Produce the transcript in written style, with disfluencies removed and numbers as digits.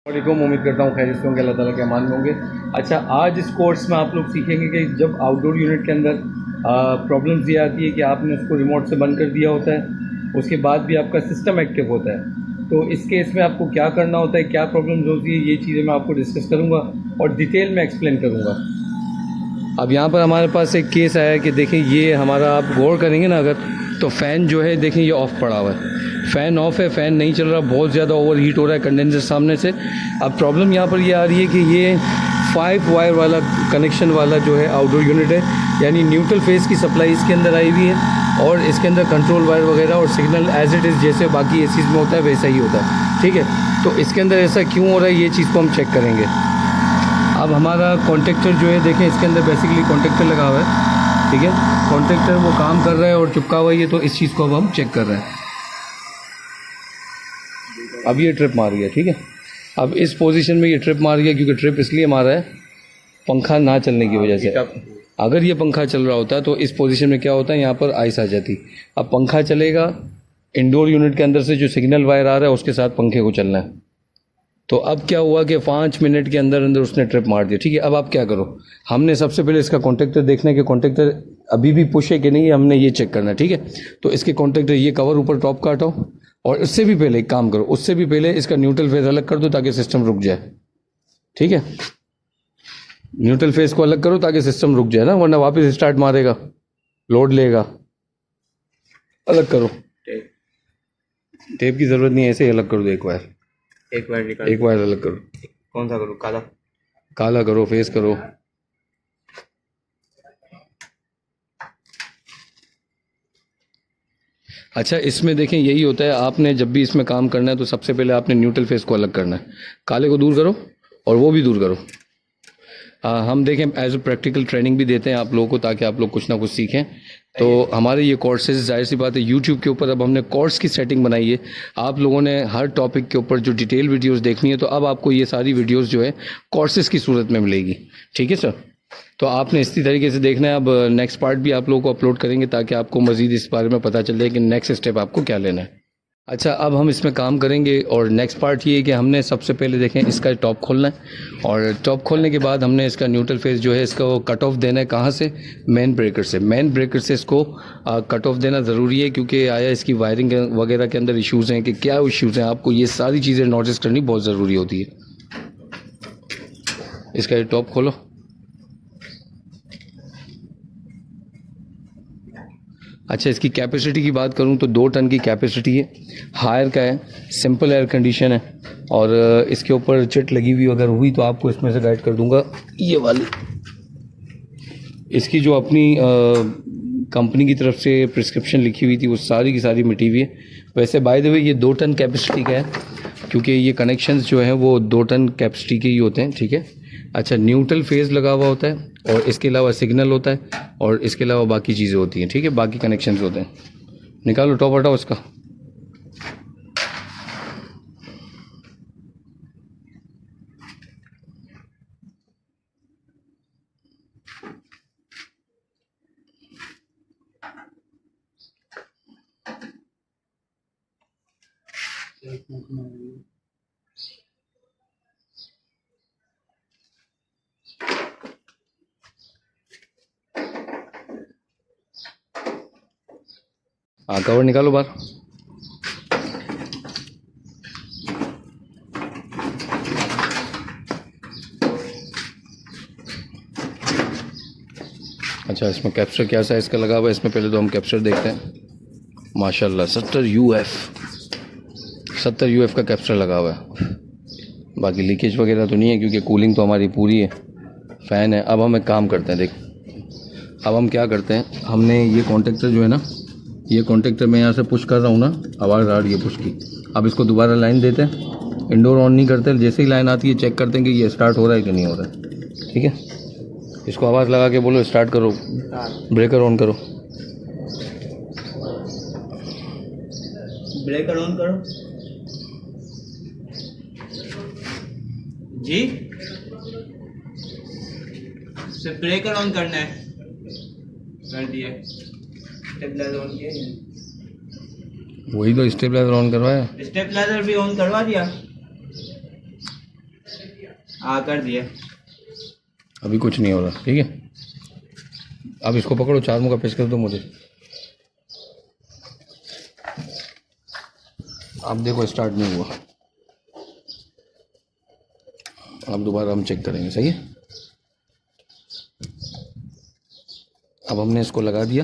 वालेकुम। उम्मीद करता हूँ खैरियत से होंगे, अल्लाह ताला के अमान में होंगे। अच्छा, आज इस कोर्स में आप लोग सीखेंगे कि जब आउटडोर यूनिट के अंदर प्रॉब्लम्स ये आती है कि आपने उसको रिमोट से बंद कर दिया होता है, उसके बाद भी आपका सिस्टम एक्टिव होता है, तो इस केस में आपको क्या करना होता है, क्या प्रॉब्लम्स होती है, ये चीज़ें मैं आपको डिस्कस करूँगा और डिटेल में एक्सप्लेन करूँगा। अब यहाँ पर हमारे पास एक केस आया है कि देखें, ये हमारा आप गौर करेंगे ना अगर, तो फ़ैन जो है देखें ये ऑफ़ पड़ा हुआ है, फ़ैन ऑफ है, फ़ैन नहीं चल रहा, बहुत ज़्यादा ओवर हीट हो रहा है कंडेंसर सामने से। अब प्रॉब्लम यहाँ पर ये आ रही है कि ये 5 वायर वाला कनेक्शन वाला जो है आउटडोर यूनिट है, यानी न्यूट्रल फेस की सप्लाई इसके अंदर आई हुई है और इसके अंदर कंट्रोल वायर वगैरह और सिग्नल एज इट इज़ जैसे बाकी एसीज़ में होता है वैसा ही होता है, ठीक है। तो इसके अंदर ऐसा क्यों हो रहा है, ये चीज़ को हम चेक करेंगे। अब हमारा कॉन्टेक्टर जो है देखें, इसके अंदर बेसिकली कॉन्टेक्टर लगा हुआ है, ठीक है, कॉन्टेक्टर वो काम कर रहा है और चिपका हुआ है, तो इस चीज़ को अब हम चेक कर रहे हैं। अब ये ट्रिप मार गया, ठीक है। अब इस पोजीशन में ये ट्रिप मार गया क्योंकि ट्रिप इसलिए मारा है पंखा ना चलने की वजह से। अगर ये पंखा चल रहा होता तो इस पोजीशन में क्या होता है, यहाँ पर आइस आ जाती। अब पंखा चलेगा, इंडोर यूनिट के अंदर से जो सिग्नल वायर आ रहा है उसके साथ पंखे को चलना है। तो अब क्या हुआ कि 5 मिनट के अंदर अंदर उसने ट्रिप मार दिया, ठीक है। अब आप क्या करो, हमने सबसे पहले इसका कॉन्टेक्टर देखना है कि कॉन्टेक्टर अभी भी पुश है कि नहीं, हमने ये चेक करना है, ठीक है। तो इसके कॉन्टेक्टर ये कवर ऊपर टॉप का हटाओ और उससे भी पहले एक काम करो, उससे भी पहले इसका न्यूट्रल फेस अलग कर दो ताकि सिस्टम रुक जाए, ठीक है। न्यूट्रल फेस को अलग करो ताकि सिस्टम रुक जाए ना, वरना वापस स्टार्ट मारेगा, लोड लेगा। अलग करो, टेप की ज़रूरत नहीं है, ऐसे ही अलग कर दो। एक वायर अलग करो। कौन सा करूँ? काला करो, फेस करो। अच्छा, इसमें देखें यही होता है, आपने जब भी इसमें काम करना है तो सबसे पहले आपने न्यूट्रल फेस को अलग करना है, काले को दूर करो और वो भी दूर करो। हम देखें एज ए प्रैक्टिकल ट्रेनिंग भी देते हैं आप लोगों को ताकि आप लोग कुछ ना कुछ सीखें। तो हमारे ये कोर्सेज, जाहिर सी बात है, यूट्यूब के ऊपर अब हमने कोर्स की सेटिंग बनाई है। आप लोगों ने हर टॉपिक के ऊपर जो डिटेल वीडियोस देखनी है तो अब आपको ये सारी वीडियोस जो है कोर्सेज की सूरत में मिलेगी, ठीक है सर। तो आपने इसी तरीके से देखना है। अब नेक्स्ट पार्ट भी आप लोगों को अपलोड करेंगे ताकि आपको मज़ीद इस बारे में पता चल जाए कि नेक्स्ट स्टेप आपको क्या लेना है। अच्छा, अब हम इसमें काम करेंगे और नेक्स्ट पार्ट ये है कि हमने सबसे पहले देखें इसका टॉप खोलना है और टॉप खोलने के बाद हमने इसका न्यूट्रल फेस जो है इसका कट ऑफ देना है। कहाँ से? मेन ब्रेकर से। मेन ब्रेकर से इसको कट ऑफ देना ज़रूरी है क्योंकि आया इसकी वायरिंग वगैरह के अंदर इश्यूज़ हैं कि क्या इश्यूज़ हैं, आपको ये सारी चीज़ें नोटिस करनी बहुत ज़रूरी होती है। इसका ये टॉप खोलो। अच्छा, इसकी कैपेसिटी की बात करूं तो 2 टन की कैपेसिटी है, हायर का है, सिंपल एयर कंडीशन है और इसके ऊपर चिट लगी हुई अगर हुई तो आपको इसमें से गाइड कर दूंगा। ये वाली इसकी जो अपनी कंपनी की तरफ से प्रिस्क्रिप्शन लिखी हुई थी वो सारी की सारी मिटी हुई है। वैसे बाय द वे ये 2 टन कैपेसिटी का है क्योंकि ये कनेक्शंस जो हैं वो 2 टन कैपेसिटी के ही होते हैं, ठीक है। अच्छा, न्यूट्रल फेज लगा हुआ होता है और इसके अलावा सिग्नल होता है और इसके अलावा बाकी चीज़ें होती हैं, ठीक है, बाकी कनेक्शंस होते हैं। निकालो टॉप, हटाओ इसका। हाँ, कवर निकालो बाहर। अच्छा, इसमें कैप्चर क्या साइज़ का लगा हुआ है, इसमें पहले तो हम कैप्चर देखते हैं। माशाल्लाह 70 UF का कैप्चर लगा हुआ है। बाकी लीकेज वगैरह तो नहीं है क्योंकि कूलिंग तो हमारी पूरी है, फ़ैन है। अब हम एक काम करते हैं, देख अब हम क्या करते हैं, हमने ये कॉन्टेक्टर जो है ना, ये कॉन्टेक्टर मैं यहाँ से पुश कर रहा हूँ ना, आवाज़ आ रही है पुश की। अब इसको दोबारा लाइन देते हैं, इंडोर ऑन नहीं करते, जैसे ही लाइन आती है चेक करते हैं कि ये स्टार्ट हो रहा है कि नहीं हो रहा है, ठीक है। इसको आवाज़ लगा के बोलो स्टार्ट करो, ब्रेकर ऑन करो। ब्रेकर ऑन करो जी, सिर्फ ब्रेकर ऑन करना है। कर दिया, स्टेबलाइजर ऑन किया, वही तो स्टेबलाइजर ऑन करवाया, स्टेबलाइजर भी ऑन करवा दिया। हाँ कर दिया। अभी कुछ नहीं हो रहा, ठीक है। अब इसको पकड़ो, 4 मुँह का पेश कर दो मुझे। अब देखो स्टार्ट नहीं हुआ। अब दोबारा हम चेक करेंगे, सही है। अब हमने इसको लगा दिया।